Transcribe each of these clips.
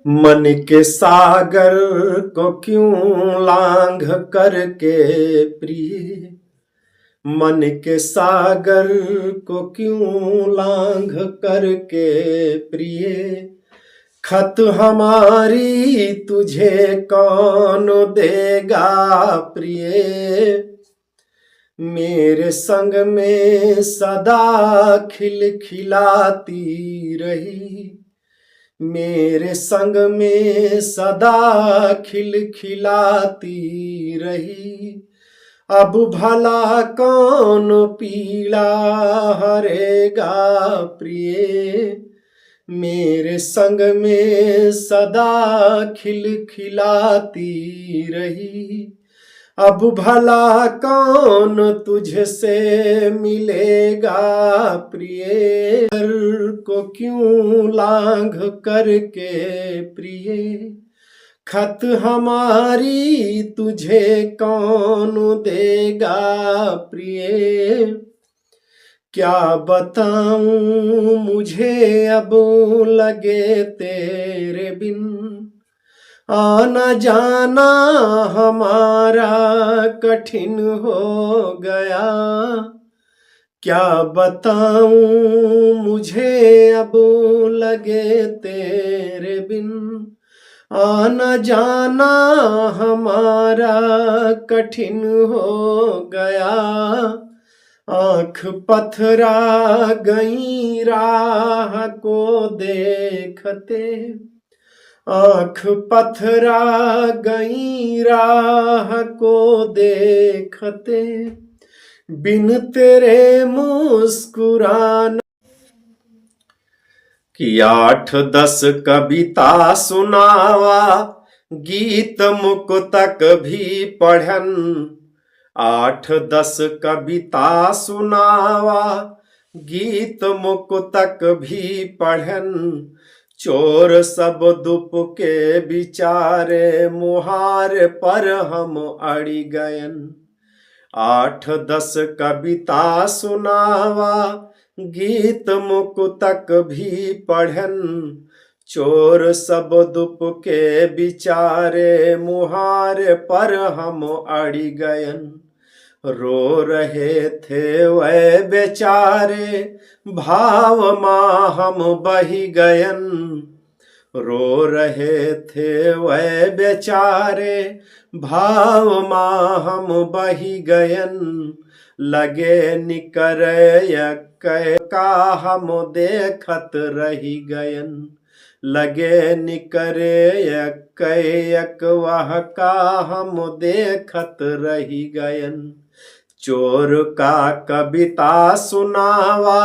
मन के सागर को क्यों लांघ करके प्रिय, मन के सागर को क्यों लांघ करके प्रिय, खत हमारी तुझे कौन देगा प्रिय। मेरे संग में सदा खिलखिलाती रही, मेरे संग में सदा खिलखिलाती रही, अब भला कौन पीड़ा हरेगा प्रिय। मेरे संग में सदा खिलखिलाती रही, अब भला कौन तुझसे मिलेगा प्रिय। को क्यों लांघ करके प्रिय, खत हमारी तुझे कौन देगा प्रिय। क्या बताऊं मुझे अब लगे तेरे बिन, आना जाना हमारा कठिन हो गया। क्या बताऊं मुझे अब लगे तेरे बिन, आना जाना हमारा कठिन हो गया। आँख पथरा गई राह को देखते, आँख पथरा गई राह को देखते, बिन तेरे मुस्कुराना। कि 8-10 कविता सुनावा, गीत मुक्तक भी पढ़न। 8-10 कविता सुनावा, गीत मुक्तक भी पढ़न। चोर सब दुप के बिचारे, मुहार पर हम अड़ी गयन। 8-10 कविता सुनावा, गीत मुक्तक भी पढ़न। चोर सब दुप के बिचारे, मुहार पर हम अड़ी गयन। रो रहे थे वह बेचारे, भाव माँ हम बही गयन। रो रहे थे वह बेचारे, भाव माँ हम बही गयन। लगे निकर का हम देखत रही गयन। लगे निकरे यक वह का हम देखत रही गयन। चोर का कविता सुनावा,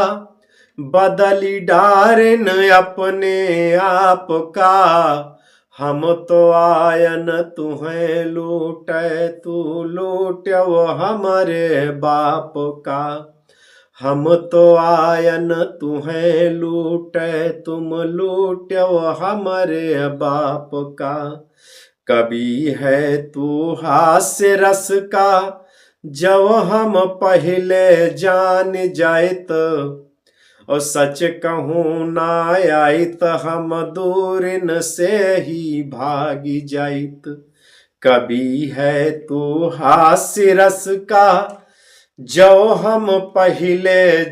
बदली डारन अपने आप का। हम तो आयन तुम्हें लूटे, तू लूट्यो हमारे बाप का। हम तो आयन तुम्हें लूटे, तुम लूट्यो हमारे बाप का। कभी है तू हास्य रस का, जब हम पहले जान जाइत। और सच कहूँ ना आइत, हम दूरिन से ही भागी जाइत। कभी है तू हास्य रस का, जो हम पहले